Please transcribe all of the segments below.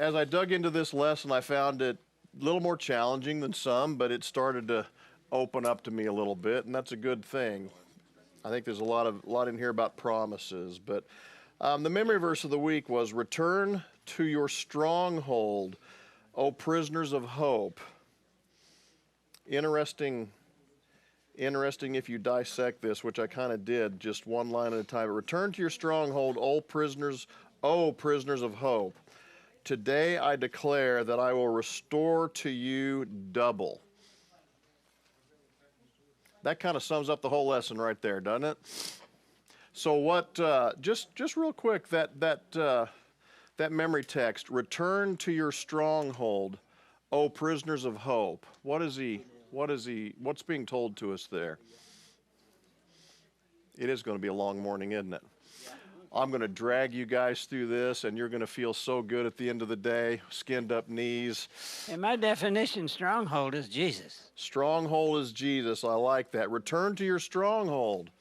as I dug into this lesson, I found it a little more challenging than some, but it started to open up to me a little bit, and that's a good thing. I think there's a lot in here about promises, but the memory verse of the week was, "Return to your stronghold, O prisoners of hope." Interesting if you dissect this, which I kind of did, just one line at a time. "Return to your stronghold, O prisoners of hope. Today I declare that I will restore to you double." That kind of sums up the whole lesson right there, doesn't it? So what? Just real quick, that memory text. "Return to your stronghold, O prisoners of hope." What's being told to us there? It is going to be a long morning, isn't it? I'm going to drag you guys through this, and you're going to feel so good at the end of the day, skinned up knees. And my definition, stronghold is Jesus. Stronghold is Jesus. I like that. Return to your stronghold,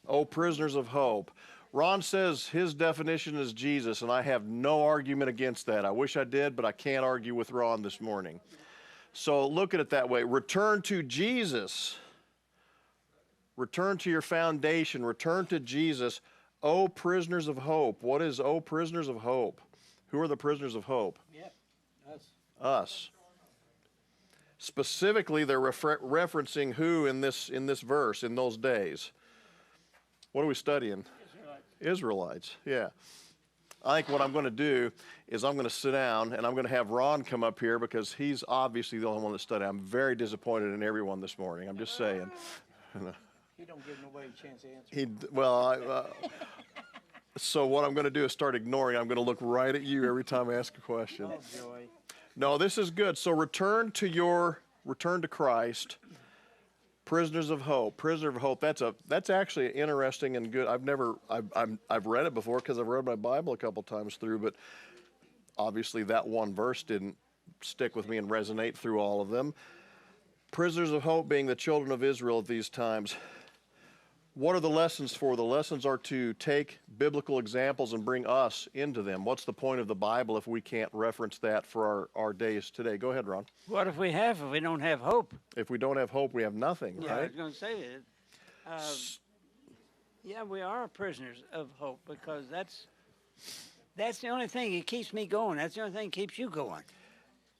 O prisoners of hope. Ron says his definition is Jesus, and I have no argument against that. I wish I did, but I can't argue with Ron this morning. So look at it that way. Return to Jesus. Return to your foundation. Return to Jesus. O prisoners of hope. What is O prisoners of hope? Who are the prisoners of hope? Yep, Us. Specifically, they're referencing who in this verse, in those days? What are we studying? Israelites, yeah. I think what I'm going to do is I'm going to sit down and I'm going to have Ron come up here because he's obviously the only one that studied. I'm very disappointed in everyone this morning. I'm just saying. He don't give nobody a chance to answer. So what I'm going to do is start ignoring. I'm going to look right at you every time I ask a question. Oh, joy. No, this is good. So return to Christ. Prisoners of hope. Prisoner of hope. That's actually interesting and good. I've read it before because I've read my Bible a couple times through, but obviously that one verse didn't stick with me and resonate through all of them. Prisoners of hope being the children of Israel at these times. What are the lessons for? The lessons are to take biblical examples and bring us into them. What's the point of the Bible if we can't reference that for our days today? Go ahead, Ron. What if we don't have hope? If we don't have hope, we have nothing, Yeah, right? I was going to say that. Yeah, we are prisoners of hope because that's the only thing that keeps me going. That's the only thing that keeps you going.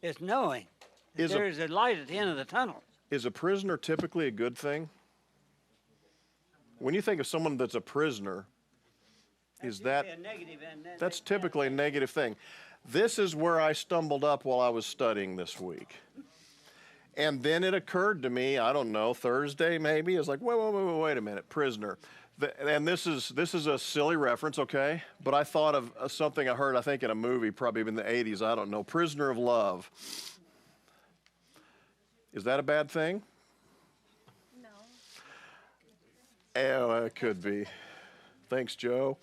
It's knowing that there's a light at the end of the tunnel. Is a prisoner typically a good thing? When you think of someone that's a prisoner, that's typically a negative thing. This is where I stumbled up while I was studying this week. And then it occurred to me, I don't know, Thursday maybe, it's like, wait a minute, prisoner. And this is a silly reference, okay? But I thought of something I heard, I think, in a movie, probably in the 80s, I don't know, Prisoner of Love. Is that a bad thing? Oh, it could be. Thanks, Joe.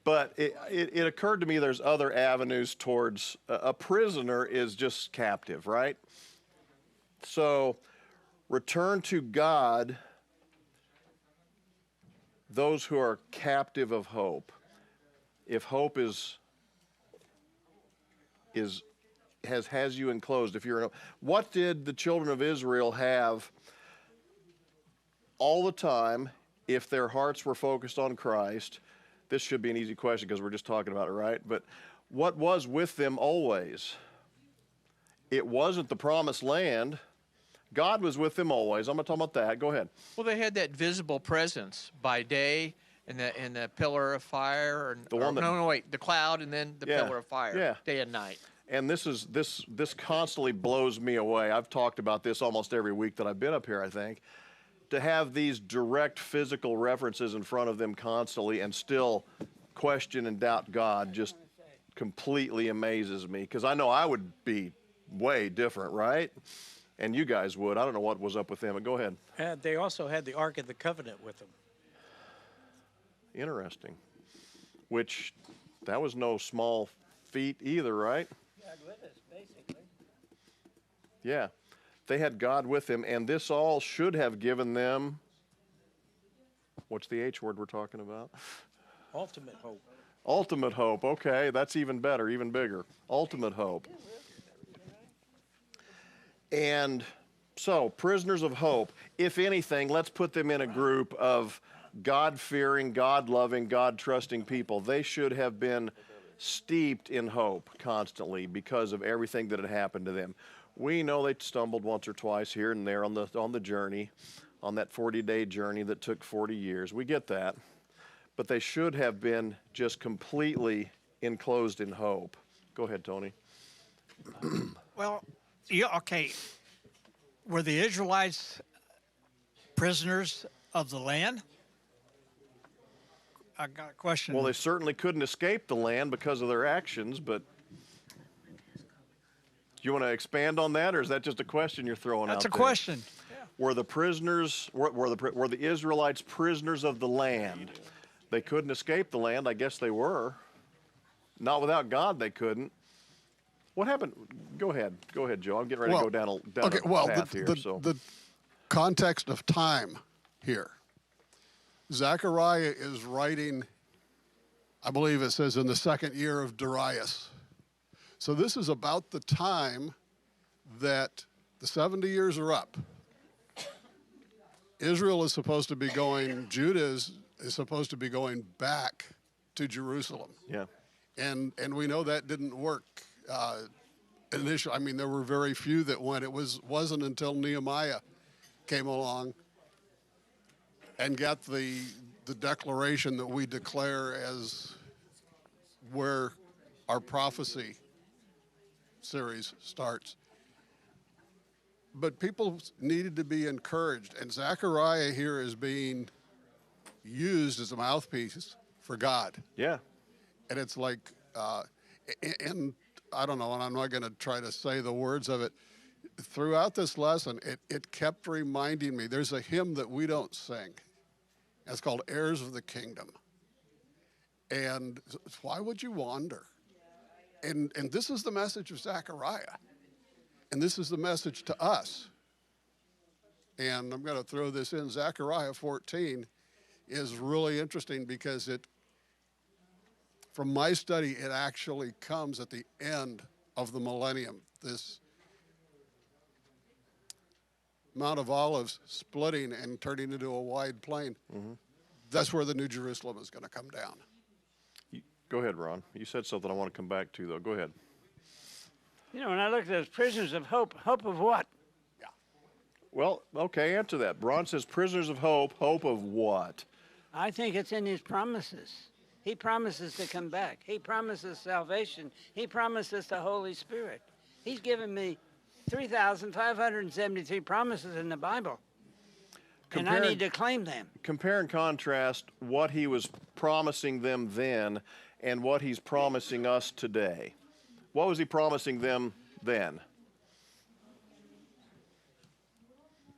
But it occurred to me there's other avenues towards a prisoner is just captive, right? So return to God those who are captive of hope. If hope has you enclosed, if you're what did the children of Israel have all the time if their hearts were focused on Christ? This should be an easy question because we're just talking about it, right? But what was with them always? It wasn't the promised land. God was with them always. I'm going to talk about that. Go ahead. Well, they had that visible presence by day and the pillar of fire. The cloud and then the pillar of fire, day and night. And this constantly blows me away. I've talked about this almost every week that I've been up here, I think. To have these direct physical references in front of them constantly and still question and doubt God just completely amazes me, because I know I would be way different, right? And you guys would. I don't know what was up with them, but go ahead. They also had the Ark of the Covenant with them. Interesting. Which, that was no small feat either, right? God with us, basically. Yeah. They had God with them, and this all should have given them, what's the H word we're talking about? Ultimate hope. Ultimate hope. Okay, that's even better, even bigger. Ultimate hope. And so, prisoners of hope, if anything, let's put them in a group of God-fearing, God-loving, God-trusting people. They should have been steeped in hope constantly because of everything that had happened to them. We know they stumbled once or twice here and there on the journey, on that 40-day journey that took 40 years. We get that. But they should have been just completely enclosed in hope. Go ahead, Tony. Well, yeah, okay. Were the Israelites prisoners of the land? I got a question. Well, they certainly couldn't escape the land because of their actions, but do you want to expand on that, or is that just a question you're throwing out there? That's a question. Were the prisoners, were the Israelites prisoners of the land? They couldn't escape the land. I guess they were. Not without God, they couldn't. What happened? Go ahead, Joe. I'm getting ready to go down a path here. The context of time here. Zechariah is writing, I believe it says, in the second year of Darius. So this is about the time that the 70 years are up. Israel is supposed to be going, Judah is supposed to be going back to Jerusalem. Yeah. And we know that didn't work initially. I mean, there were very few that went. It wasn't until Nehemiah came along and got the declaration that we declare as where our prophecy series starts. But people needed to be encouraged, and Zechariah here is being used as a mouthpiece for God. Yeah. And it's like, and I don't know, and I'm not going to try to say the words of it. Throughout this lesson, it kept reminding me, there's a hymn that we don't sing. It's called Heirs of the Kingdom. And why would you wander? And this is the message of Zechariah. And this is the message to us. And I'm going to throw this in. Zechariah 14 is really interesting because from my study, it actually comes at the end of the millennium. This Mount of Olives splitting and turning into a wide plain. Mm-hmm. That's where the New Jerusalem is going to come down. Go ahead, Ron. You said something I want to come back to, though. Go ahead. You know, when I look at those prisoners of hope, hope of what? Yeah. Well, okay, answer that. Ron says prisoners of hope, hope of what? I think it's in his promises. He promises to come back. He promises salvation. He promises the Holy Spirit. He's given me 3,573 promises in the Bible. And I need to claim them. Compare and contrast what he was promising them then and what he's promising us today. What was he promising them then?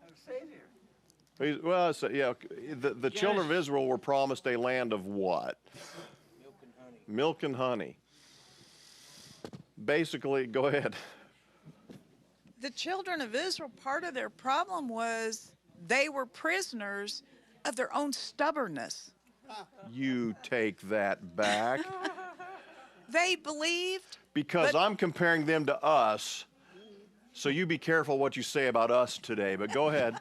A Savior. Well, yeah, the children of Israel were promised a land of what? Milk and honey. Milk and honey. Basically, go ahead. The children of Israel, part of their problem was they were prisoners of their own stubbornness. You take that back. They believed. Because I'm comparing them to us, so you be careful what you say about us today, but go ahead.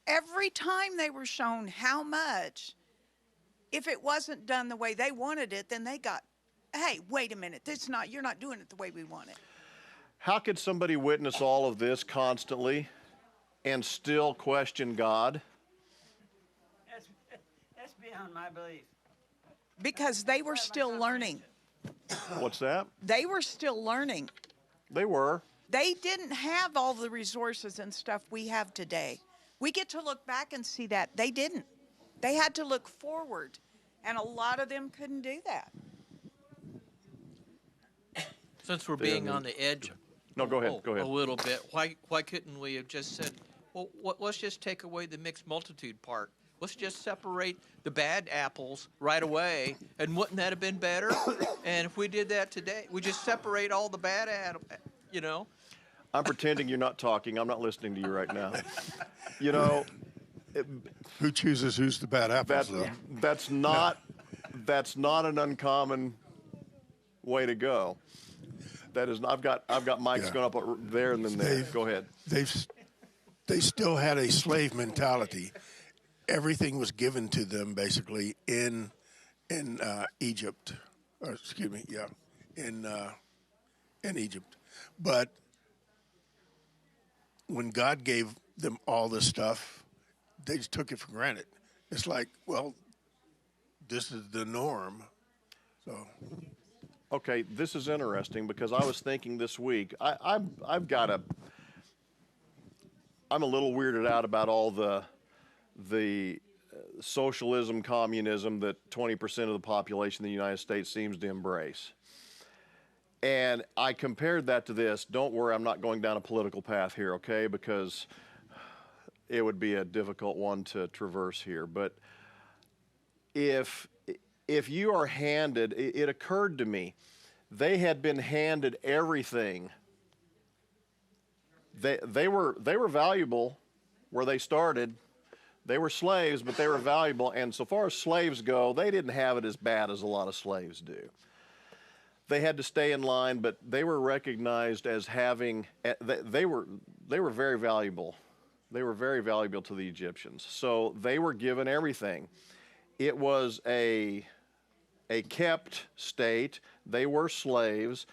Every time they were shown how much, if it wasn't done the way they wanted it, then they got, hey, wait a minute, you're not doing it the way we want it. How could somebody witness all of this constantly and still question God? That's beyond my belief. Because they were still learning. What's that? They were still learning. They were. They didn't have all the resources and stuff we have today. We get to look back and see that. They didn't. They had to look forward, and a lot of them couldn't do that. Since we're being on the edge No, go ahead. Go ahead. a little bit, why couldn't we have just said, well, let's just take away the mixed multitude part? Let's just separate the bad apples right away, and wouldn't that have been better? And if we did that today, we just separate all the bad apples, you know? I'm pretending you're not talking. I'm not listening to you right now. You know, Who chooses who's the bad apples, though? that's not that's not an uncommon way to go. That is, I've got mics Yeah. going up there and then there. Go ahead. They still had a slave mentality. Everything was given to them basically in Egypt. Or, excuse me, yeah, in Egypt. But when God gave them all this stuff, they just took it for granted. It's like, well, this is the norm. So Okay, this is interesting because I was thinking this week. I'm a little weirded out about all the socialism, communism that 20% of the population of the United States seems to embrace. And I compared that to this. Don't worry, I'm not going down a political path here, okay? Because it would be a difficult one to traverse here. But if you are handed, it occurred to me, they had been handed everything. They were valuable where they started. They were slaves, but they were valuable. And so far as slaves go, they didn't have it as bad as a lot of slaves do. They had to stay in line, but they were recognized as having, they were very valuable. They were very valuable to the Egyptians. So they were given everything. It was a kept state. They were slaves,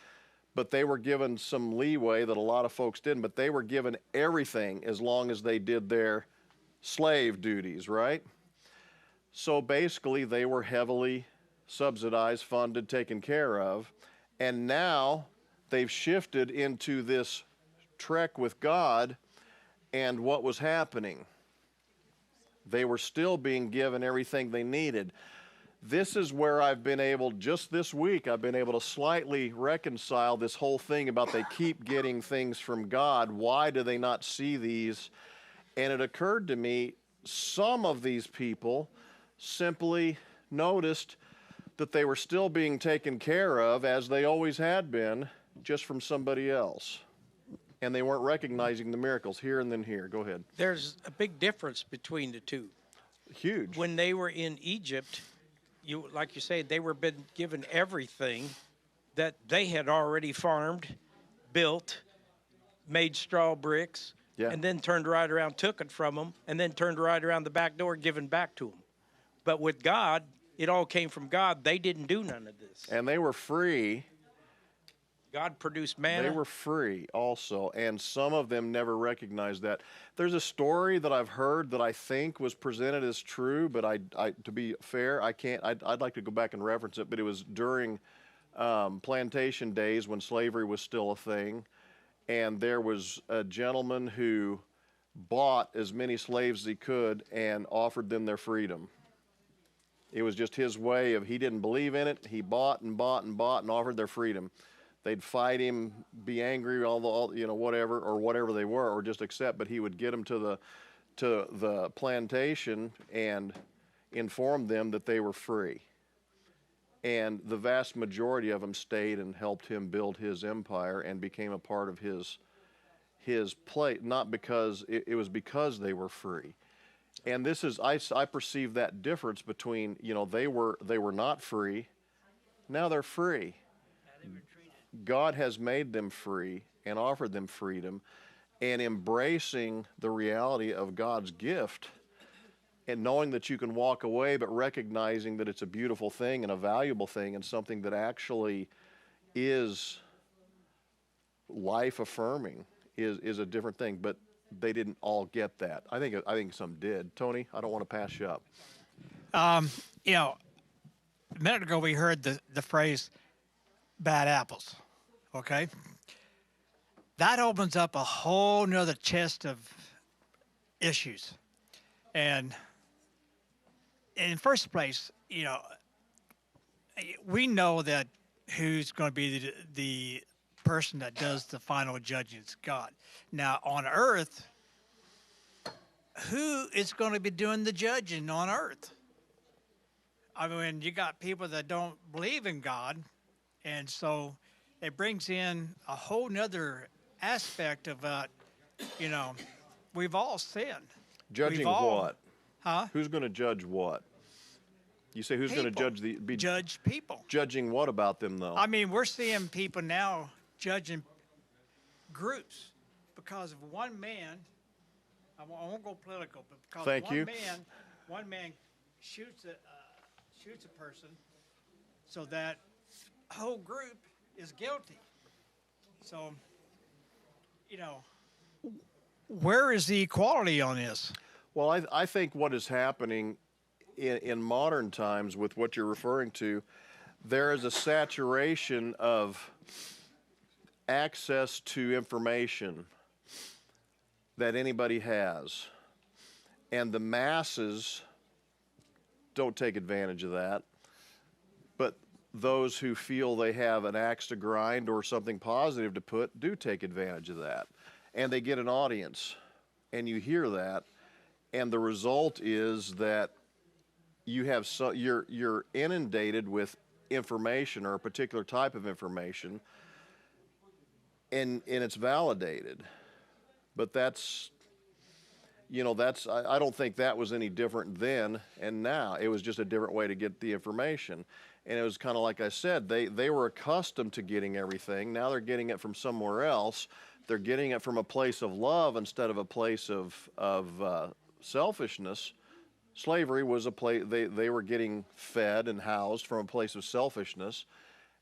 but they were given some leeway that a lot of folks didn't. But they were given everything as long as they did their slave duties, right? So basically, they were heavily subsidized, funded, taken care of. And now they've shifted into this trek with God, and what was happening? They were still being given everything they needed. This is where I've been able, just this week, I've been able to slightly reconcile this whole thing about they keep getting things from God. Why do they not see these? And it occurred to me, some of these people simply noticed that they were still being taken care of as they always had been, just from somebody else. And they weren't recognizing the miracles here and then here. Go ahead. There's a big difference between the two. Huge. When they were in Egypt, like you say, they were been given everything that they had already farmed, built, made straw bricks, Yeah. and then turned right around, took it from them, and then turned right around the back door, given back to them. But with God, it all came from God. They didn't do none of this. And they were free. God produced manna. They were free also, and some of them never recognized that. There's a story that I've heard that I think was presented as true, but I to be fair, I can't. I'd like to go back and reference it, but it was during plantation days when slavery was still a thing, and there was a gentleman who bought as many slaves as he could and offered them their freedom. It was just his way of, he didn't believe in it. He bought and bought and bought and offered their freedom. They'd fight him, be angry, whatever, or whatever they were, or just accept. But he would get them to the plantation and inform them that they were free. And the vast majority of them stayed and helped him build his empire and became a part of his plate. Not because it was because they were free. And this is, I perceive that difference between, they were not free. Now they're free. God has made them free and offered them freedom, and embracing the reality of God's gift and knowing that you can walk away, but recognizing that it's a beautiful thing and a valuable thing and something that actually is life affirming is a different thing. But they didn't all get that. I think some did. Tony, I don't want to pass you up. A minute ago we heard the phrase bad apples, okay? That opens up a whole nother chest of issues. And in first place, we know that who's going to be the person that does the final judging is God. Now, on earth, who is going to be doing the judging on earth? I mean, you got people that don't believe in God, and so it brings in a whole nother aspect of, we've all sinned. Judging We've all- what? Huh? Who's going to judge what? You say who's going to People. be Judge people. judging what about them though? I mean, we're seeing people now judging groups because of one man. I won't go political, but because Thank you. one man shoots a person, so that whole group is guilty. So, where is the equality on this? Well, I think what is happening in modern times with what you're referring to, there is a saturation of access to information that anybody has. And the masses don't take advantage of that. But those who feel they have an axe to grind or something positive to put do take advantage of that. And they get an audience. And you hear that. And the result is that you have you're inundated with information or a particular type of information, and it's validated. But that's I don't think that was any different then and now. It was just a different way to get the information. And it was kind of like I said, they were accustomed to getting everything. Now they're getting it from somewhere else. They're getting it from a place of love instead of a place of selfishness. Slavery was a place, they were getting fed and housed from a place of selfishness.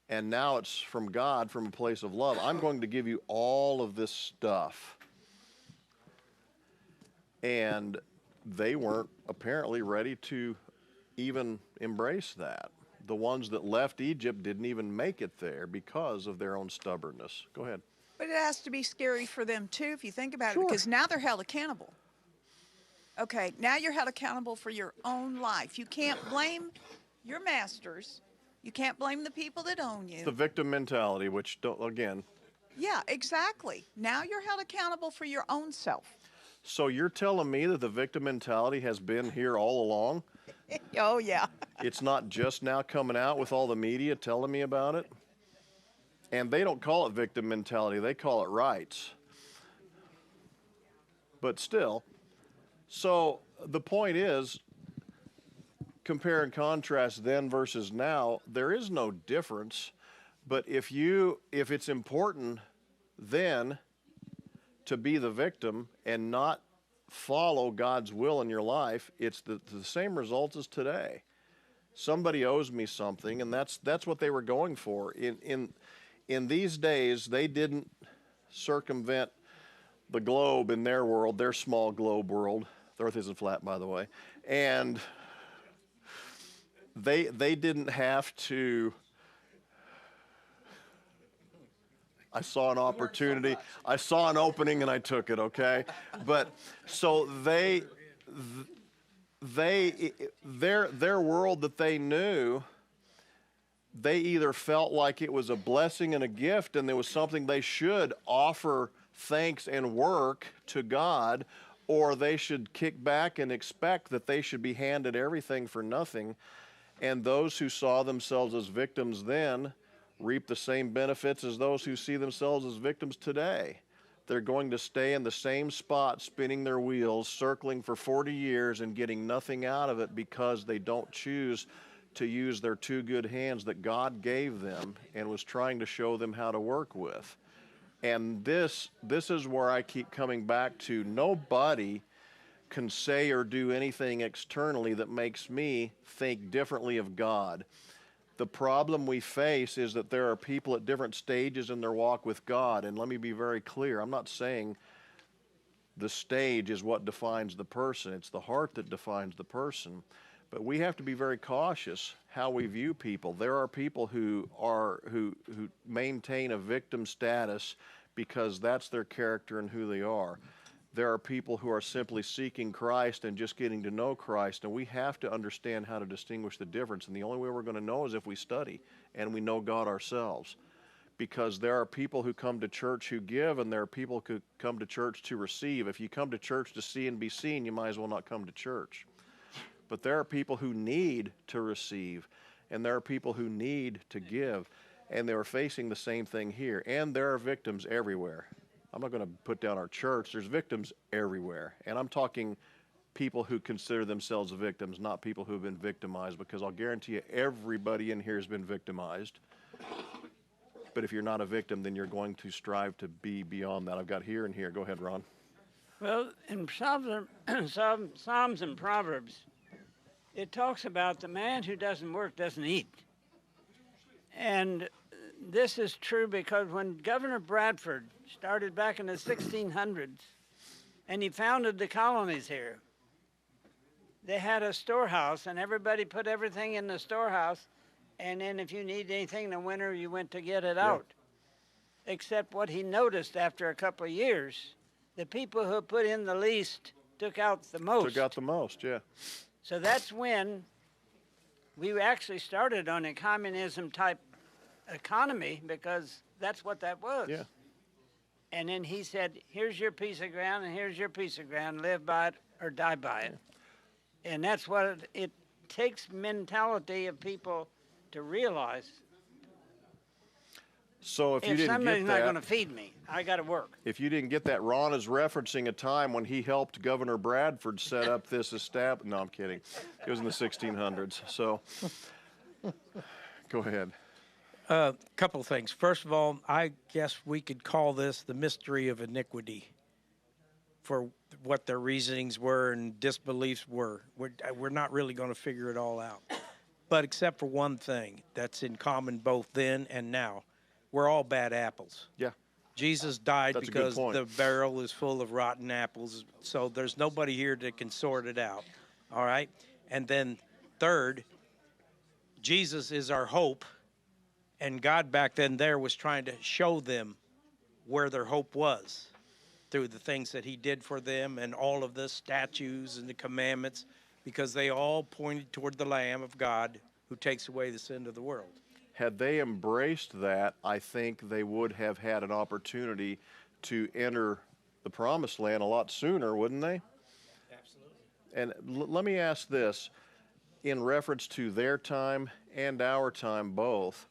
And now it's from God, from a place of love. I'm going to give you all of this stuff. And they weren't apparently ready to even embrace that. The ones that left Egypt didn't even make it there because of their own stubbornness. Go ahead. But it has to be scary for them too, if you think about Sure. it, because now they're held accountable. Okay, now you're held accountable for your own life. You can't blame your masters. You can't blame the people that own you. The victim mentality, which again. Yeah, exactly. Now you're held accountable for your own self. So you're telling me that the victim mentality has been here all along? Oh, yeah. It's not just now coming out with all the media telling me about it? And they don't call it victim mentality, they call it rights. But still, so the point is, compare and contrast then versus now, there is no difference. But if it's important then to be the victim and not follow God's will in your life, it's the same results as today. Somebody owes me something, and that's what they were going for. In these days, they didn't circumvent the globe in their world, their small globe world. The earth isn't flat, by the way. And they didn't have to. I saw an opportunity. I saw an opening and I took it, okay? But so their world that they knew, they either felt like it was a blessing and a gift and there was something they should offer thanks and work to God, or they should kick back and expect that they should be handed everything for nothing. And those who saw themselves as victims then reap the same benefits as those who see themselves as victims today. They're going to stay in the same spot, spinning their wheels, circling for 40 years and getting nothing out of it because they don't choose to use their two good hands that God gave them and was trying to show them how to work with. And this is where I keep coming back to. Nobody can say or do anything externally that makes me think differently of God. The problem we face is that there are people at different stages in their walk with God. And let me be very clear. I'm not saying the stage is what defines the person. It's the heart that defines the person. But we have to be very cautious how we view people. There are people who maintain a victim status because that's their character and who they are. There are people who are simply seeking Christ and just getting to know Christ, and we have to understand how to distinguish the difference. And the only way we're going to know is if we study and we know God ourselves. Because there are people who come to church who give, and there are people who come to church to receive. If you come to church to see and be seen, you might as well not come to church. But there are people who need to receive, and there are people who need to give, and they are facing the same thing here. And there are victims everywhere. I'm not going to put down our church. There's victims everywhere. And I'm talking people who consider themselves victims, not people who have been victimized, because I'll guarantee you everybody in here has been victimized. But if you're not a victim, then you're going to strive to be beyond that. I've got here and here. Go ahead, Ron. Well, in Psalms and Proverbs, it talks about the man who doesn't work doesn't eat. And this is true because when Governor Bradford started back in the 1600s, and he founded the colonies here, they had a storehouse, and everybody put everything in the storehouse, and then if you need anything in the winter, you went to get it out. Except what he noticed after a couple of years, the people who put in the least took out the most. Took out the most, yeah. So that's when we actually started on a communism type economy, because that's what that was. Yeah. And then he said, here's your piece of ground and here's your piece of ground, live by it or die by it. And that's what it takes mentality of people to realize. So if you If didn't somebody's get not that, going to feed me, I got to work. if you didn't get that, Ron is referencing a time when he helped Governor Bradford set up this establishment. No, I'm kidding. It was in the 1600s. So go ahead. Couple of things. First of all, I guess we could call this the mystery of iniquity for what their reasonings were and disbeliefs were. We're not really going to figure it all out. But except for one thing that's in common both then and now, we're all bad apples. Yeah. Jesus died That's a good because point. the barrel is full of rotten apples, so there's nobody here that can sort it out. All right? And then third, Jesus is our hope, and God back then there was trying to show them where their hope was through the things that he did for them and all of the statutes and the commandments, because they all pointed toward the Lamb of God who takes away the sin of the world. Had they embraced that, I think they would have had an opportunity to enter the promised land a lot sooner, wouldn't they? Absolutely. And let me ask this, in reference to their time and our time both,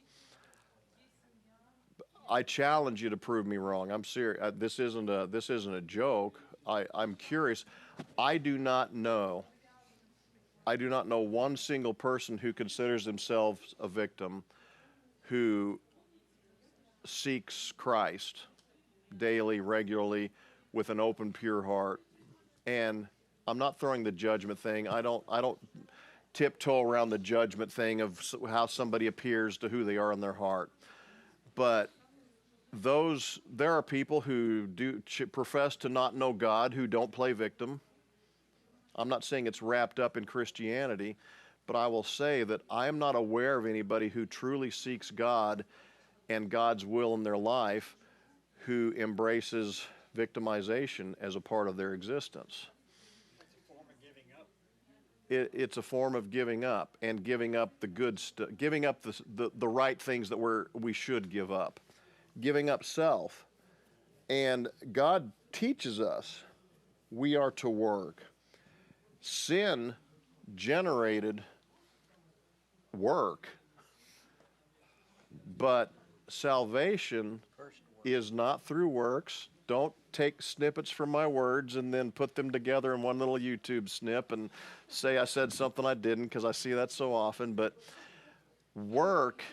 I challenge you to prove me wrong. I'm serious. This isn't a joke. I'm curious. I do not know one single person who considers themselves a victim who seeks Christ daily, regularly, with an open, pure heart. And I'm not throwing the judgment thing. I don't tiptoe around the judgment thing of how somebody appears to who they are in their heart. But there are people who do profess to not know God, who don't play victim. I'm not saying it's wrapped up in Christianity, but I will say that I am not aware of anybody who truly seeks God and God's will in their life who embraces victimization as a part of their existence. It's a form of giving up, and giving up the good stuff, giving up the right things that we should give up, giving up self. And God teaches us we are to work. Sin generated work, but salvation is not through works. Don't take snippets from my words and then put them together in one little YouTube snip and say I said something I didn't, because I see that so often. But work,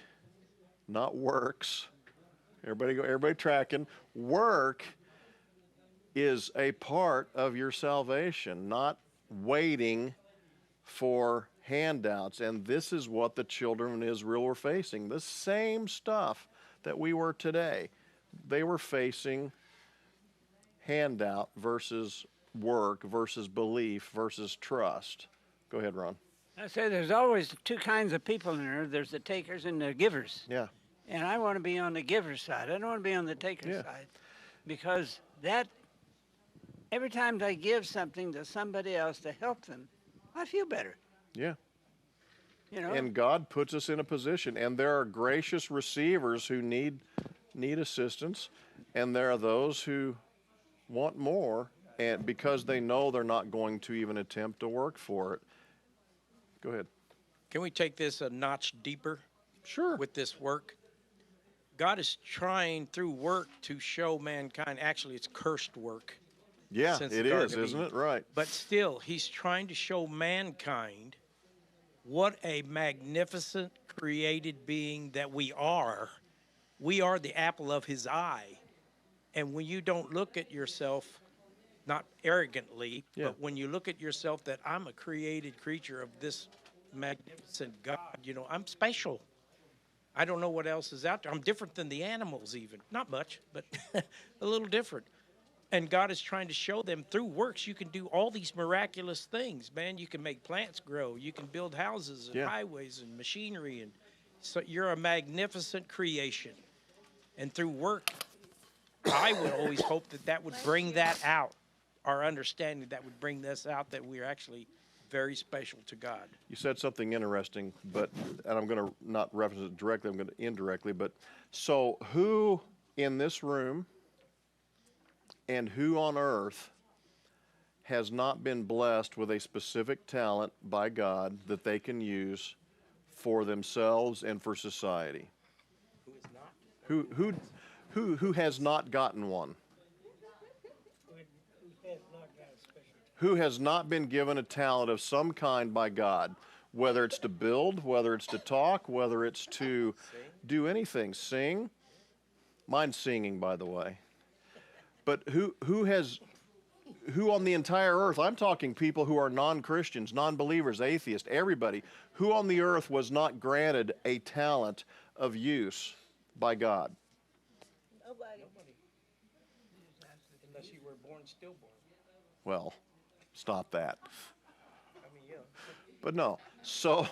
not works. Everybody tracking. Work is a part of your salvation, not waiting for handouts. And this is what the children of Israel were facing. The same stuff that we were today. They were facing handout versus work versus belief versus trust. Go ahead, Ron. I say there's always two kinds of people in there. There's the takers and the givers. Yeah. And I want to be on the giver's side. I don't want to be on the taker's side. Because every time I give something to somebody else to help them, I feel better. Yeah. You know? And God puts us in a position, and there are gracious receivers who need assistance, and there are those who want more, and because they know they're not going to even attempt to work for it. Go ahead. Can we take this a notch deeper? Sure. With this work? God is trying through work to show mankind, actually it's cursed work, Yeah, since it the Garden is, of isn't Eden. it? Right. But still, he's trying to show mankind what a magnificent created being that we are. We are the apple of his eye. And when you don't look at yourself, not arrogantly, Yeah. but when you look at yourself that I'm a created creature of this magnificent God, you know, I'm special. I don't know what else is out there. I'm different than the animals, even. Not much, but a little different. And God is trying to show them through works you can do all these miraculous things, man. You can make plants grow. You can build houses and Yeah. highways and machinery. And so you're a magnificent creation. And through work, I would always hope that that would bring that out, our understanding that would bring this out, that we're actually very special to God. You said something interesting, but, and I'm going to not reference it directly, I'm going to indirectly, but so who in this room and who on earth has not been blessed with a specific talent by God that they can use for themselves and for society? Who has not gotten one? Who has not been given a talent of some kind by God, whether it's to build, whether it's to talk, whether it's to do anything, sing? Mine's singing, by the way. But who on the entire earth, I'm talking people who are non-Christians, non-believers, atheists, everybody, who on the earth was not granted a talent of use by God? Nobody. Unless you were born stillborn. Well, stop that. I mean, yeah. But no, so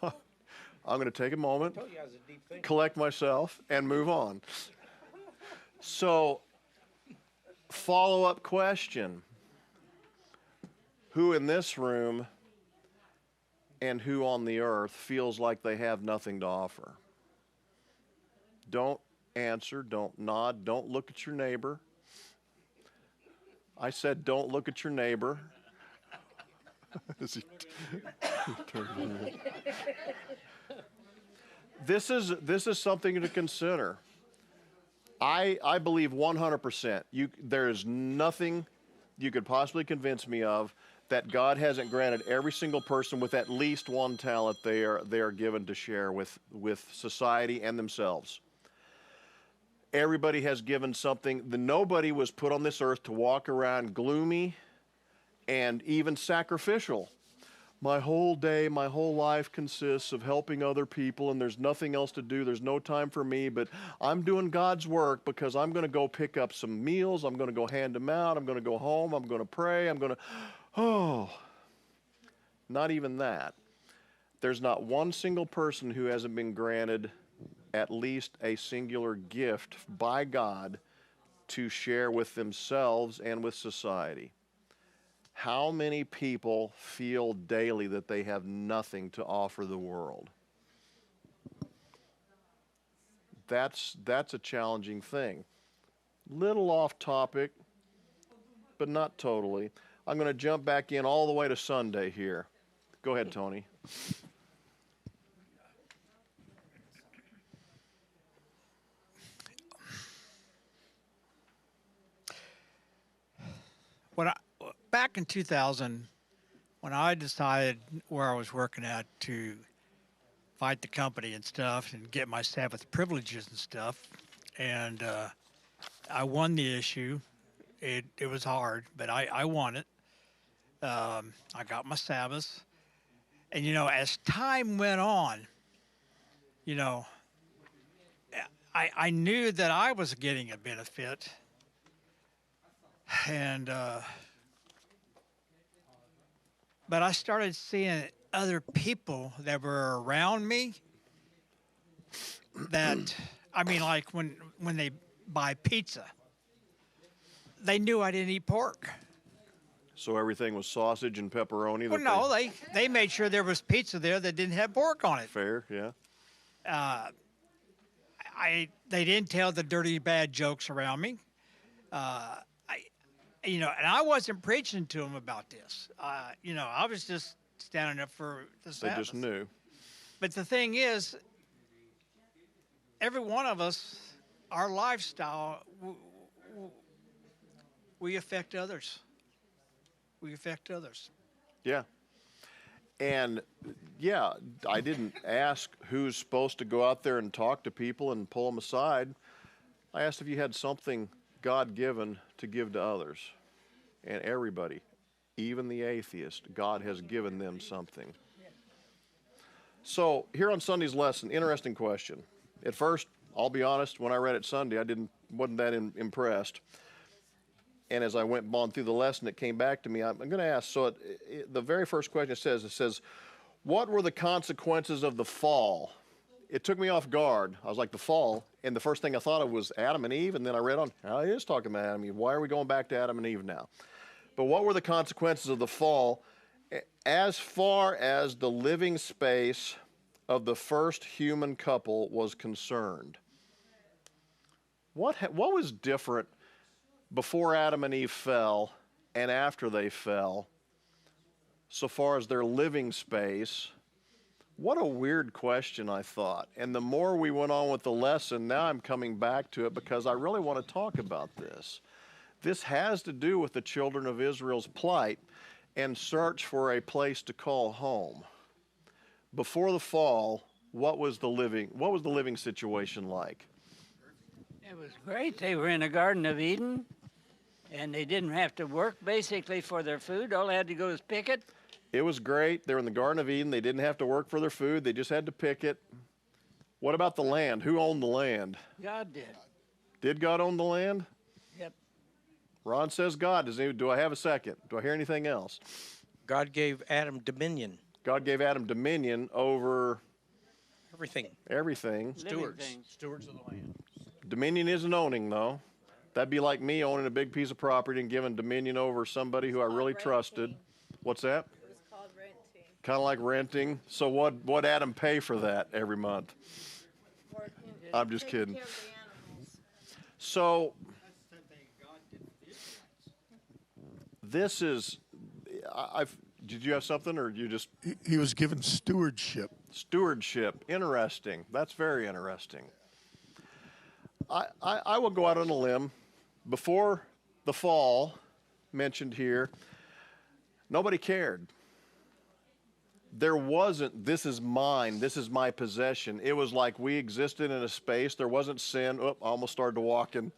I'm going to take a moment, I told you I was a deep thinker. collect myself, and move on. So, follow-up question. Who in this room and who on the earth feels like they have nothing to offer? Don't answer, don't nod, don't look at your neighbor. I said don't look at your neighbor. This is something to consider. I believe 100%. There is nothing you could possibly convince me of that God hasn't granted every single person with at least one talent they are given to share with society and themselves. Everybody has given something. Nobody was put on this earth to walk around gloomy and even sacrificial. My whole day, my whole life consists of helping other people, and there's nothing else to do. There's no time for me, but I'm doing God's work because I'm going to go pick up some meals. I'm going to go hand them out. I'm going to go home. I'm going to pray. Not even that. There's not one single person who hasn't been granted at least a singular gift by God to share with themselves and with society. How many people feel daily that they have nothing to offer the world? That's a challenging thing. Little off topic, but not totally. I'm going to jump back in all the way to Sunday here. Go ahead, Tony. Back in 2000, when I decided where I was working at to fight the company and stuff and get my Sabbath privileges and stuff, and I won the issue. It was hard, but I won it. I got my Sabbath. And, as time went on, I knew that I was getting a benefit. And, but I started seeing other people that were around me that, like when they buy pizza, they knew I didn't eat pork. So everything was sausage and pepperoni? Well, no, they made sure there was pizza there that didn't have pork on it. Fair, yeah. They didn't tell the dirty, bad jokes around me. And I wasn't preaching to them about this. I was just standing up for the They Sabbath. just knew. But the thing is, every one of us our lifestyle, we affect others. We affect others. Yeah. And yeah, I didn't ask who's supposed to go out there and talk to people and pull them aside. I asked if you had something God-given to give to others. And everybody, even the atheist, God has given them something. So here on Sunday's lesson, interesting question. At first, I'll be honest, when I read it Sunday, wasn't that impressed. And as I went on through the lesson, it came back to me. I'm going to ask, so the very first question it says, what were the consequences of the fall? It took me off guard. I was like, the fall? And the first thing I thought of was Adam and Eve, and then I read on, oh, it is talking about Adam and Eve. Why are we going back to Adam and Eve now? But what were the consequences of the fall as far as the living space of the first human couple was concerned? What was different before Adam and Eve fell and after they fell, so far as their living space? What a weird question, I thought. And the more we went on with the lesson, now I'm coming back to it because I really want to talk about this. This has to do with the children of Israel's plight and search for a place to call home. Before the fall, what was the living situation like? It was great. They were in the Garden of Eden, and they didn't have to work basically for their food. All they had to go was pick it. It was great. They were in the Garden of Eden. They didn't have to work for their food. They just had to pick it. What about the land? Who owned the land? God did. Did God own the land? Yep. Ron says God. Do I have a second? Do I hear anything else? God gave Adam dominion. God gave Adam dominion over Everything. everything. Stewards. Stewards of the land. Dominion isn't owning, though. That'd be like me owning a big piece of property and giving dominion over somebody who I really trusted. What's that? It was called renting. Kind of like renting. So what Adam pay for that every month? Or, I'm just taking kidding. care of the animals. So this is, did you have something or you just? He was given stewardship. Stewardship, interesting. That's very interesting. I will go out on a limb. Before the fall mentioned here, nobody cared. There wasn't, this is mine, this is my possession. It was like we existed in a space. There wasn't sin. Oh, I almost started walking.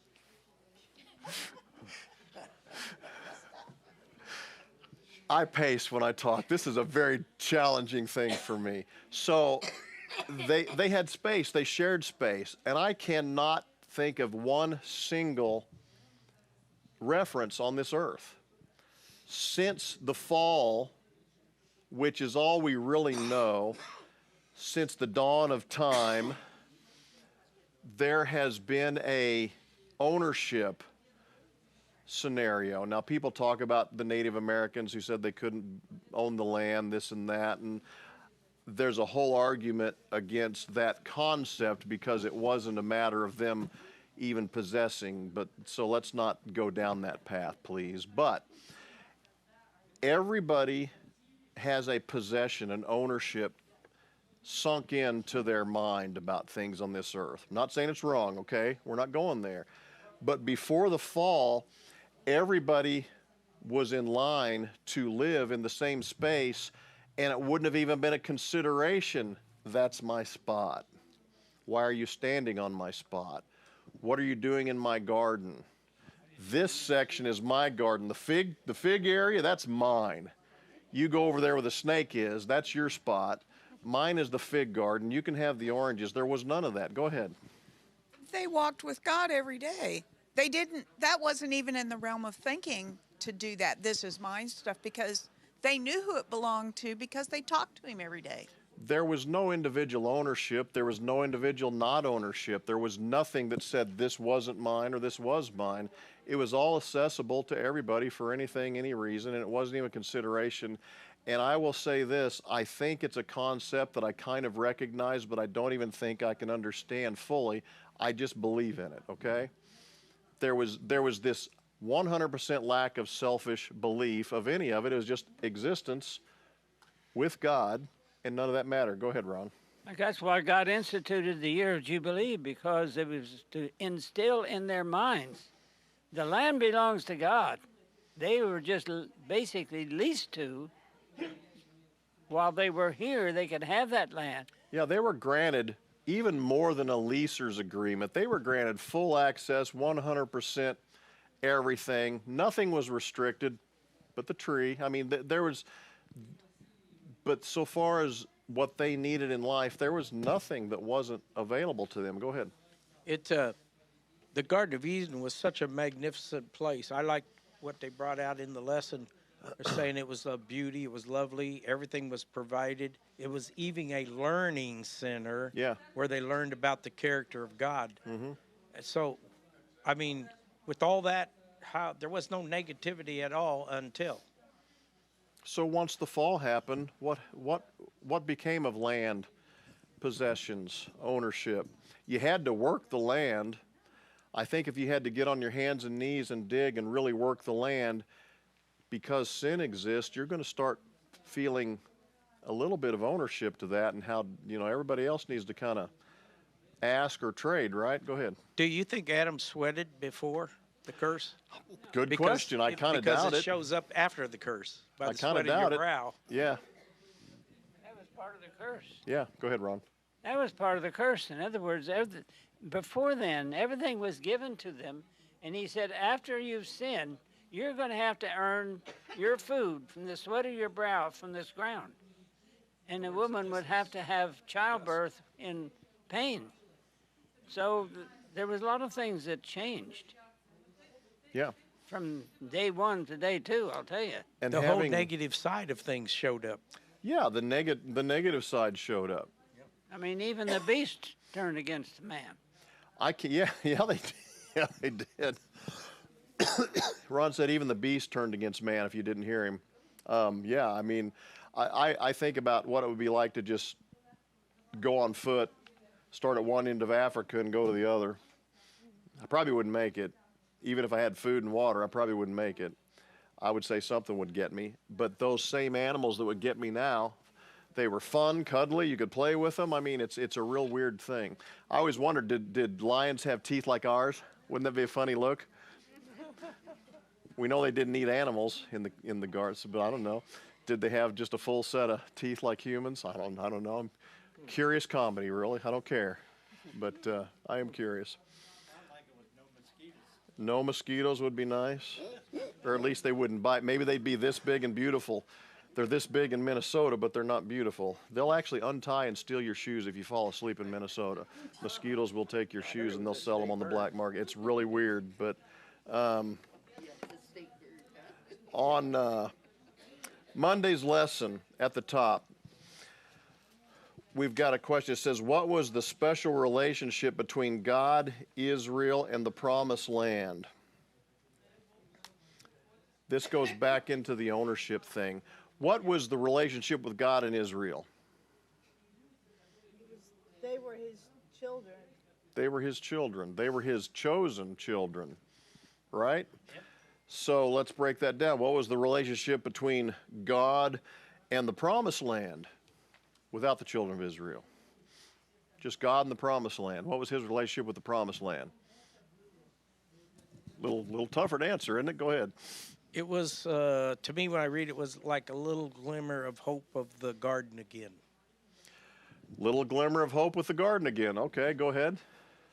I pace when I talk. This is a very challenging thing for me. So they had space. They shared space. And I cannot think of one single reference on this earth since the fall, which is all we really know, since the dawn of time, there has been a ownership scenario. Now, people talk about the Native Americans who said they couldn't own the land, this and that, and there's a whole argument against that concept because it wasn't a matter of them even possessing. But so let's not go down that path, please. But everybody has a possession, an ownership sunk into their mind about things on this earth. I'm not saying it's wrong, okay? We're not going there. But before the fall, everybody was in line to live in the same space, and it wouldn't have even been a consideration. That's my spot. Why are you standing on my spot? What are you doing in my garden? This section is my garden. The fig area, that's mine. You go over there where the snake is, that's your spot. Mine is the fig garden. You can have the oranges. There was none of that. Go ahead. They walked with God every day. They didn't, that wasn't even in the realm of thinking to do that. This is mine stuff, because they knew who it belonged to because they talked to him every day. There was no individual ownership. There was no individual not ownership. There was nothing that said this wasn't mine or this was mine. It was all accessible to everybody for anything, any reason, and it wasn't even a consideration. And I will say this, I think it's a concept that I kind of recognize, but I don't even think I can understand fully. I just believe in it, okay? There was this 100% lack of selfish belief of any of it. It was just existence with God, and none of that mattered. Go ahead, Ron. Like, that's why God instituted the year of Jubilee, because it was to instill in their minds the land belongs to God. They were just basically leased to. While they were here, they could have that land. Yeah, they were granted even more than a leaser's agreement. They were granted full access, 100% everything. Nothing was restricted but the tree. I mean, there was, but so far as what they needed in life, there was nothing that wasn't available to them. Go ahead. The Garden of Eden was such a magnificent place. I like what they brought out in the lesson. They're saying it was a beauty, it was lovely, everything was provided. It was even a learning center, where they learned about the character of God. Mm-hmm. So, I mean, with all that, there was no negativity at all until. So once the fall happened, what became of land, possessions, ownership? You had to work the land. I think if you had to get on your hands and knees and dig and really work the land, because sin exists, you're going to start feeling a little bit of ownership to that, and how, everybody else needs to kind of ask or trade, right? Go ahead. Do you think Adam sweated before the curse? Good question. I kind of doubt it. Because it shows up after the curse. By the kind of sweat of doubt your it. brow. Yeah. That was part of the curse. Yeah. Go ahead, Ron. That was part of the curse. In other words, before then, everything was given to them. And he said, after you've sinned, you're going to have to earn your food from the sweat of your brow from this ground. And the woman would have to have childbirth in pain. So there was a lot of things that changed. Yeah. From day one to day two, I'll tell you. And the whole negative side of things showed up. Yeah, the negative side showed up. I mean, even the beast turned against man. They did. Ron said even the beast turned against man, if you didn't hear him. I mean, I think about what it would be like to just go on foot, start at one end of Africa and go to the other. I probably wouldn't make it. Even if I had food and water, I probably wouldn't make it. I would say something would get me. But those same animals that would get me now, they were fun, cuddly, you could play with them. I mean, it's a real weird thing. I always wondered, did lions have teeth like ours? Wouldn't that be a funny look? We know they didn't eat animals in the gardens, but I don't know. Did they have just a full set of teeth like humans? I don't know. Curious comedy, really. I don't care, but I am curious. No mosquitoes would be nice, or at least they wouldn't bite. Maybe they'd be this big and beautiful. They're this big in Minnesota, but they're not beautiful. They'll actually untie and steal your shoes if you fall asleep in Minnesota. Mosquitoes will take your shoes and they'll sell them on the black market. It's really weird, but on Monday's lesson at the top, we've got a question. It says, what was the special relationship between God, Israel, and the Promised Land? This goes back into the ownership thing. What was the relationship with God and Israel? They were his children. They were his children. They were his chosen children, right? Yep. So let's break that down. What was the relationship between God and the Promised Land without the children of Israel? Just God and the Promised Land. What was his relationship with the Promised Land? Little tougher to answer, isn't it? Go ahead. It was, to me, when I read it, was like a little glimmer of hope of the garden again. Little glimmer of hope with the garden again. Okay, go ahead.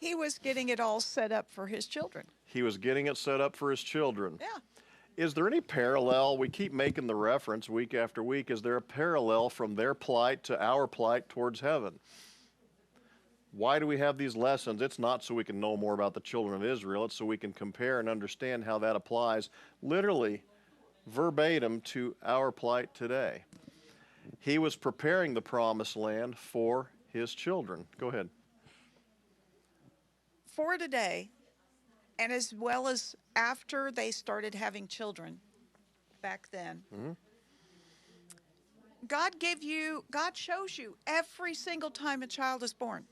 He was getting it all set up for his children. He was getting it set up for his children. Yeah. Is there any parallel? We keep making the reference week after week. Is there a parallel from their plight to our plight towards heaven? Why do we have these lessons? It's not so we can know more about the children of Israel. It's so we can compare and understand how that applies literally verbatim to our plight today. He was preparing the Promised Land for his children. Go ahead. For today, and as well as after they started having children back then, God shows you every single time a child is born.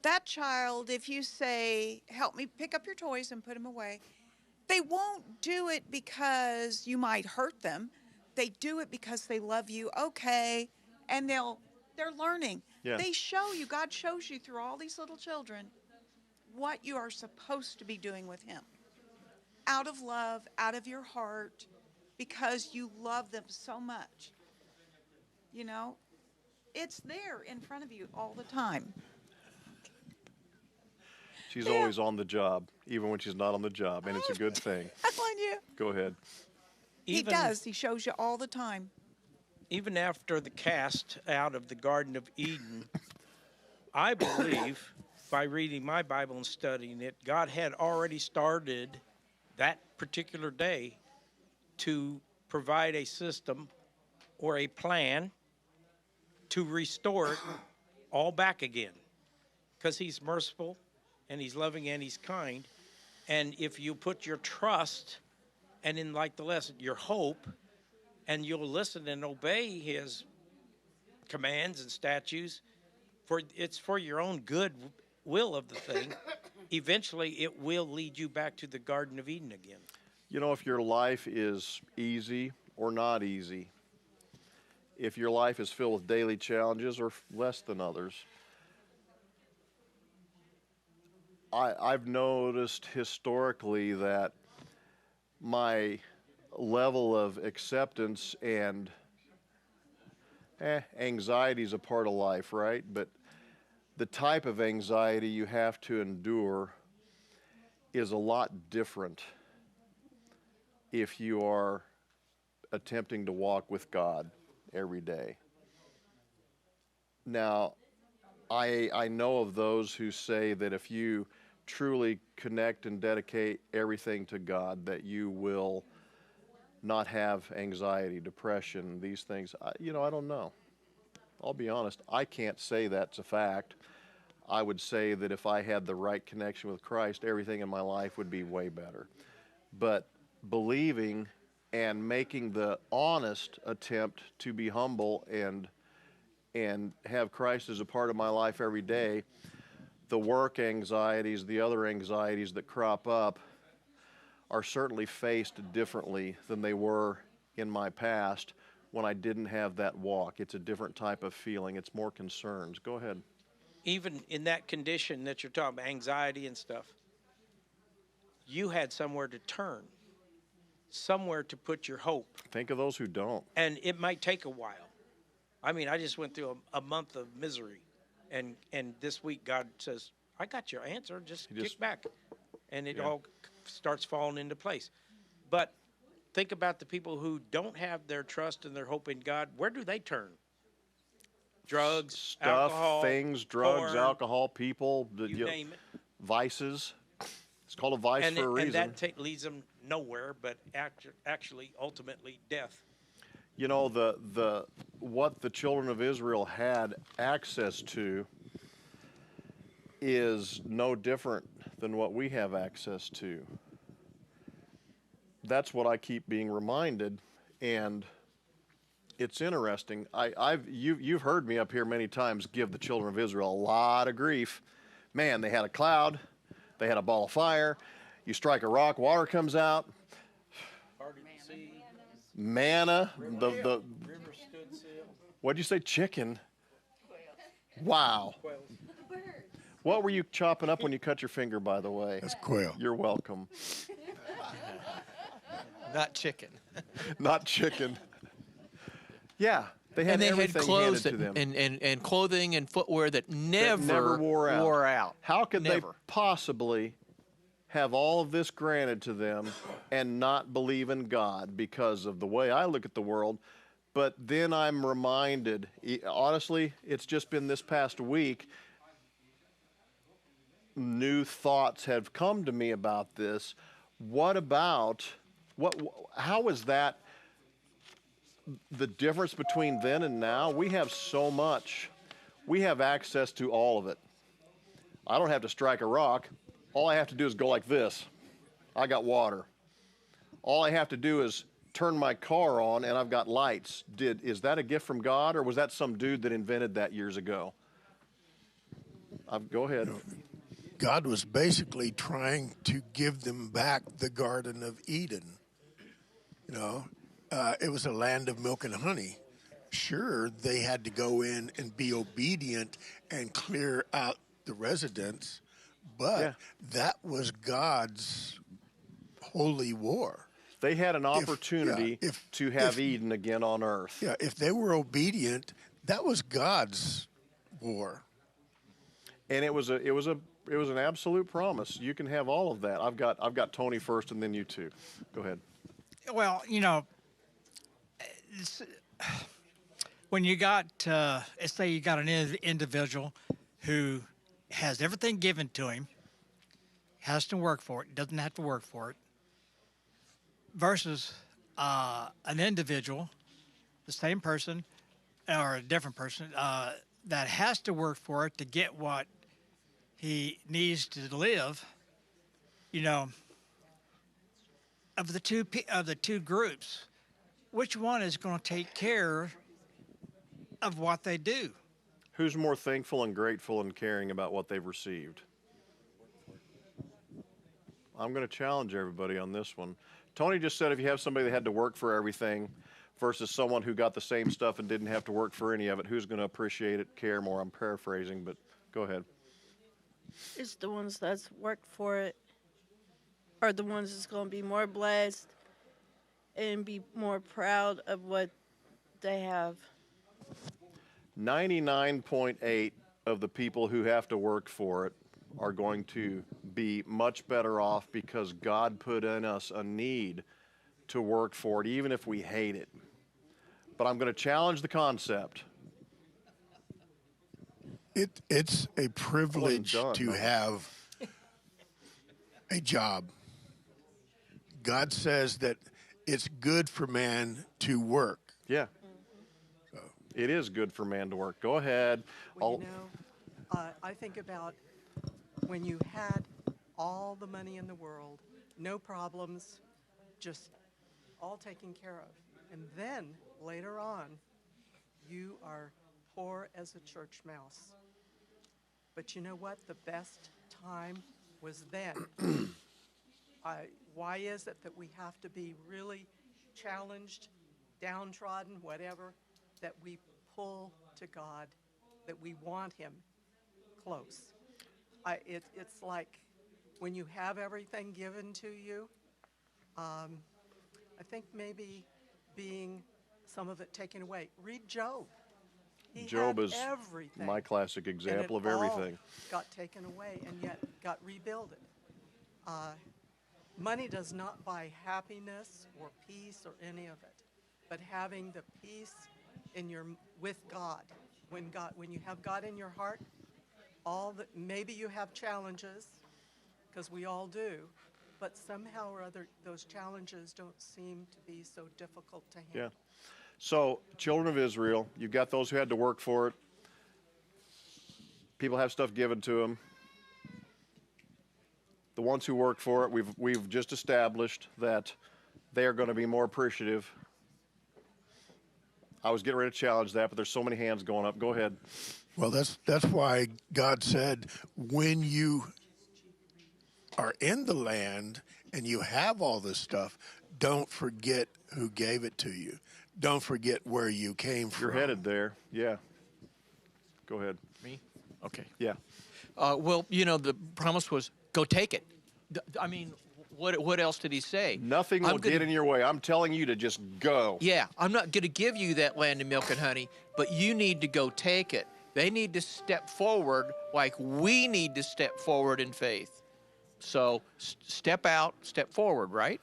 That child, if you say, help me pick up your toys and put them away, they won't do it because you might hurt them. They do it because they love you. Okay. And they'll They're learning. Yeah. They show you, God shows you through all these little children what you are supposed to be doing with Him. Out of love, out of your heart, because you love them so much. You know, it's there in front of you all the time. She's Yeah. always on the job, even when she's not on the job, and it's a good thing. I'm telling you. Go ahead. He does. He shows you all the time. Even after the cast out of the Garden of Eden, I believe, by reading my Bible and studying it, God had already started that particular day to provide a system or a plan to restore it all back again. Because He's merciful and He's loving and He's kind. And if you put your trust and in, like the lesson, your hope, and you'll listen and obey His commands and statutes, it's for your own good will of the thing, eventually it will lead you back to the Garden of Eden again. You know, if your life is easy or not easy, if your life is filled with daily challenges or less than others, I've noticed historically that my level of acceptance and anxiety is a part of life, right? But the type of anxiety you have to endure is a lot different if you are attempting to walk with God every day. Now, I know of those who say that if you truly connect and dedicate everything to God, that you will not have anxiety, depression, these things. I don't know. I'll be honest. I can't say that's a fact. I would say that if I had the right connection with Christ, everything in my life would be way better. But believing and making the honest attempt to be humble and have Christ as a part of my life every day, the work anxieties, the other anxieties that crop up are certainly faced differently than they were in my past when I didn't have that walk. It's a different type of feeling. It's more concerns. Go ahead. Even in that condition that you're talking about, anxiety and stuff, you had somewhere to turn, somewhere to put your hope. Think of those who don't. And it might take a while. I mean, I just went through a month of misery. And this week, God says, I got your answer. Just kick back. And it all starts falling into place. But think about the people who don't have their trust and their hope in God. Where do they turn? Drugs, Stuff, alcohol, things, drugs, porn, alcohol, people, you name it. vices. It's called a vice for a reason. And that leads them nowhere, but actually, ultimately, death. You know, what the children of Israel had access to is no different than what we have access to. That's what I keep being reminded, and it's interesting. You've heard me up here many times give the children of Israel a lot of grief. Man, they had a cloud, they had a ball of fire. You strike a rock, water comes out. Manna, the River stood still. what'd you say? Chicken. Wow. What were you chopping up when you cut your finger, by the way? That's quail. You're welcome. Not chicken. Not chicken. Yeah, they had And they had everything clothes handed to them. and clothing and footwear that never wore out. How could they Never. possibly have all of this granted to them and not believe in God because of the way I look at the world? But then I'm reminded, honestly, it's just been this past week, new thoughts have come to me about this. How is that the difference between then and now? We have so much. We have access to all of it. I don't have to strike a rock. All I have to do is go like this. I got water. All I have to do is turn my car on and I've got lights. Is that a gift from God, or was that some dude that invented that years ago? Go ahead. God was basically trying to give them back the Garden of Eden. It was a land of milk and honey. sure they had to go in and be obedient and clear out the residents, but Yeah. that was God's holy war. They had an opportunity if- to have if- Eden again on earth. Yeah, if they were obedient, that was God's war. And it was an absolute promise. You can have all of that. I've got Tony first, and then you two. Go ahead. Well, when you got, let's say you got an individual who has everything given to him, has to work for it, doesn't have to work for it, versus an individual, the same person or a different person, that has to work for it to get what he needs to live. Of the two groups, which one is going to take care of what they do? Who's more thankful and grateful and caring about what they've received? I'm going to challenge everybody on this one. Tony just said if you have somebody that had to work for everything versus someone who got the same stuff and didn't have to work for any of it, who's going to appreciate it, care more? I'm paraphrasing, but go ahead. It's the ones that's worked for it are the ones that's going to be more blessed and be more proud of what they have. 99.8 of the people who have to work for it are going to be much better off because God put in us a need to work for it, even if we hate it. But I'm going to challenge the concept. It's a privilege done, to no. have a job. God says that it's good for man to work. Yeah. It is good for man to work. Go ahead. Well, I think about when you had all the money in the world, no problems, just all taken care of. And then later on, you are poor as a church mouse. But you know what? The best time was then. Why is it that we have to be really challenged, downtrodden, whatever, that we pull to God, that we want Him close? It's like when you have everything given to you, I think maybe being some of it taken away. Read Job. He Job had is everything, my classic and it example of all everything. got taken away and yet got rebuilded. Money does not buy happiness or peace or any of it, but having the peace with God. When you have God in your heart, maybe you have challenges, because we all do, but somehow or other those challenges don't seem to be so difficult to handle. Yeah. So, children of Israel, you've got those who had to work for it. People have stuff given to them. The ones who work for it, we've just established that they are going to be more appreciative. I was getting ready to challenge that, but there's so many hands going up. Go ahead. Well, that's why God said, when you are in the land and you have all this stuff, don't forget who gave it to you. Don't forget where you came from. You're headed there. Yeah. Go ahead. Me? Okay. Yeah. Well, the promise was go take it. I mean, what else did he say? Nothing will get in your way. I'm telling you to just go. Yeah, I'm not going to give you that land of milk and honey, but you need to go take it. They need to step forward like we need to step forward in faith. So step out, step forward, right?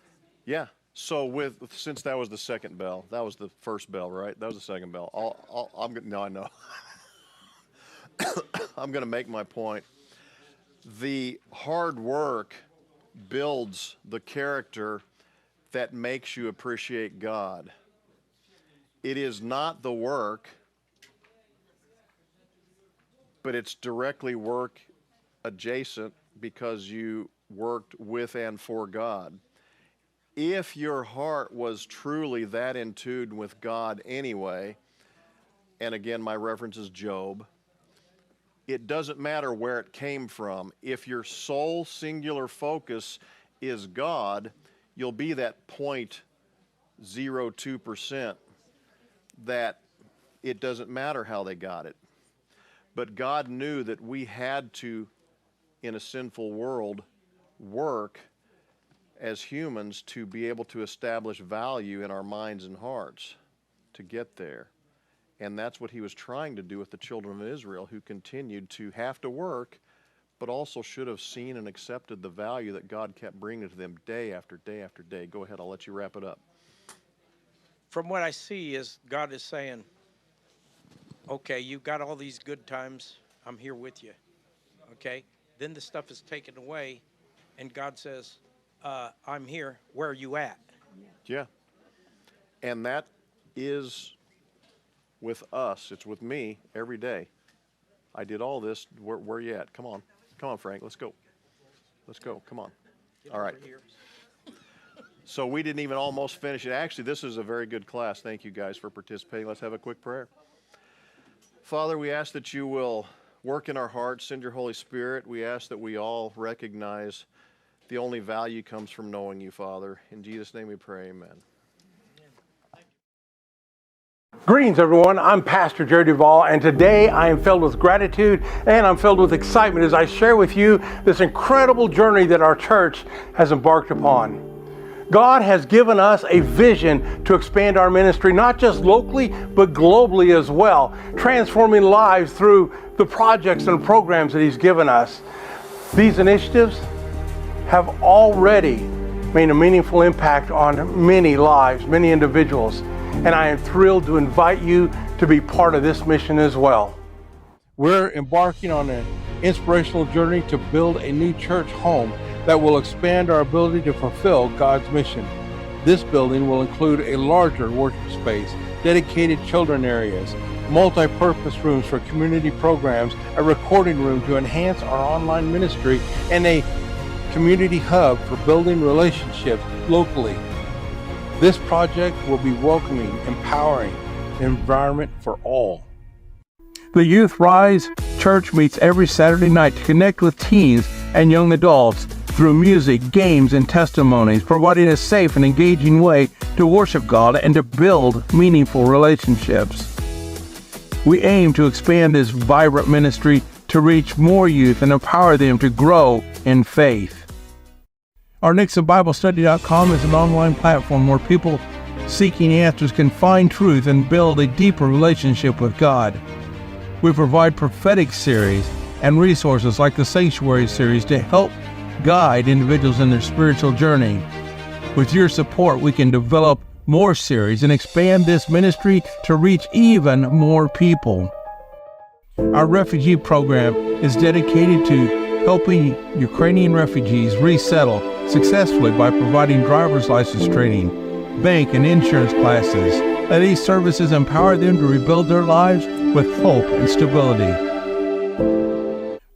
Yeah. So since that was the second bell, that was the first bell, right? That was the second bell. I know. I'm going to make my point. The hard work builds the character that makes you appreciate God. It is not the work, but it's directly work adjacent because you worked with and for God. If your heart was truly that in tune with God anyway, and again, my reference is Job, it doesn't matter where it came from. If your sole singular focus is God, you'll be that 0.02% that it doesn't matter how they got it. But God knew that we had to, in a sinful world, work as humans to be able to establish value in our minds and hearts to get there. And that's what he was trying to do with the children of Israel, who continued to have to work, but also should have seen and accepted the value that God kept bringing to them day after day after day. Go ahead, I'll let you wrap it up. From what I see is God is saying, okay, you've got all these good times. I'm here with you. Okay? Then the stuff is taken away, and God says, I'm here. Where are you at? Yeah. And that is with us. It's with me every day. I did all this. Where are you at? Come on. Come on, Frank. Let's go. Let's go. Come on. All right. So we didn't even almost finish it. Actually, this is a very good class. Thank you guys for participating. Let's have a quick prayer. Father, we ask that you will work in our hearts, send your Holy Spirit. We ask that we all recognize the only value comes from knowing you, Father. In Jesus' name we pray, amen. Greetings, everyone. I'm Pastor Jerry Duvall, and today I am filled with gratitude and I'm filled with excitement as I share with you this incredible journey that our church has embarked upon. God has given us a vision to expand our ministry, not just locally, but globally as well, transforming lives through the projects and programs that He's given us. These initiatives have already made a meaningful impact on many lives, many individuals, and I am thrilled to invite you to be part of this mission as well. We're embarking on an inspirational journey to build a new church home that will expand our ability to fulfill God's mission. This building will include a larger worship space, dedicated children areas, multi-purpose rooms for community programs, a recording room to enhance our online ministry, and a community hub for building relationships locally. This project will be welcoming, empowering, an environment for all. The Youth Rise Church meets every Saturday night to connect with teens and young adults through music, games, and testimonies, providing a safe and engaging way to worship God and to build meaningful relationships. We aim to expand this vibrant ministry to reach more youth and empower them to grow in faith. Our NixaBibleStudy.com is an online platform where people seeking answers can find truth and build a deeper relationship with God. We provide prophetic series and resources like the Sanctuary series to help guide individuals in their spiritual journey. With your support, we can develop more series and expand this ministry to reach even more people. Our refugee program is dedicated to helping Ukrainian refugees resettle successfully by providing driver's license training, bank and insurance classes. And these services empower them to rebuild their lives with hope and stability.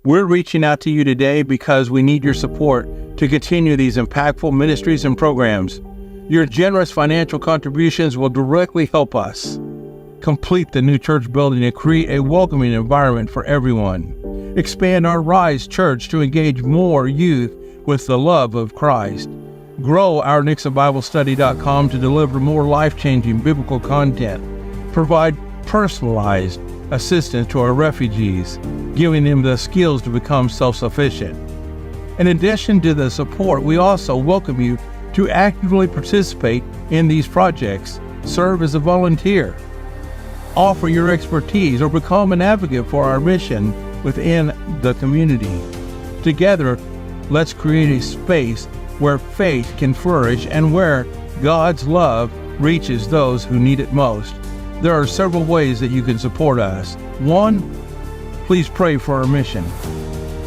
We're reaching out to you today because we need your support to continue these impactful ministries and programs. Your generous financial contributions will directly help us complete the new church building and create a welcoming environment for everyone. Expand our Rise Church to engage more youth with the love of Christ. Grow our NixaBibleStudy.com to deliver more life-changing biblical content. Provide personalized assistance to our refugees, giving them the skills to become self-sufficient. In addition to the support, we also welcome you to actively participate in these projects. Serve as a volunteer. Offer your expertise or become an advocate for our mission within the community. Together, let's create a space where faith can flourish and where God's love reaches those who need it most. There are several ways that you can support us. 1, please pray for our mission.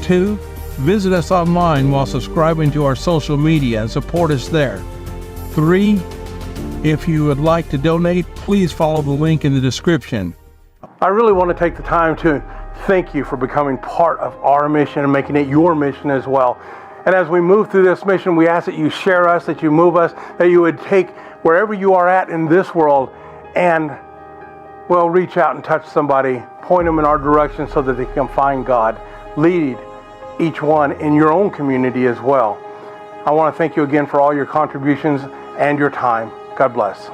2, visit us online while subscribing to our social media and support us there. 3, if you would like to donate, please follow the link in the description. I really want to take the time to thank you for becoming part of our mission and making it your mission as well. And as we move through this mission, we ask that you share us, that you move us, that you would take wherever you are at in this world and, well, reach out and touch somebody, point them in our direction so that they can find God. Lead each one in your own community as well. I want to thank you again for all your contributions and your time. God bless.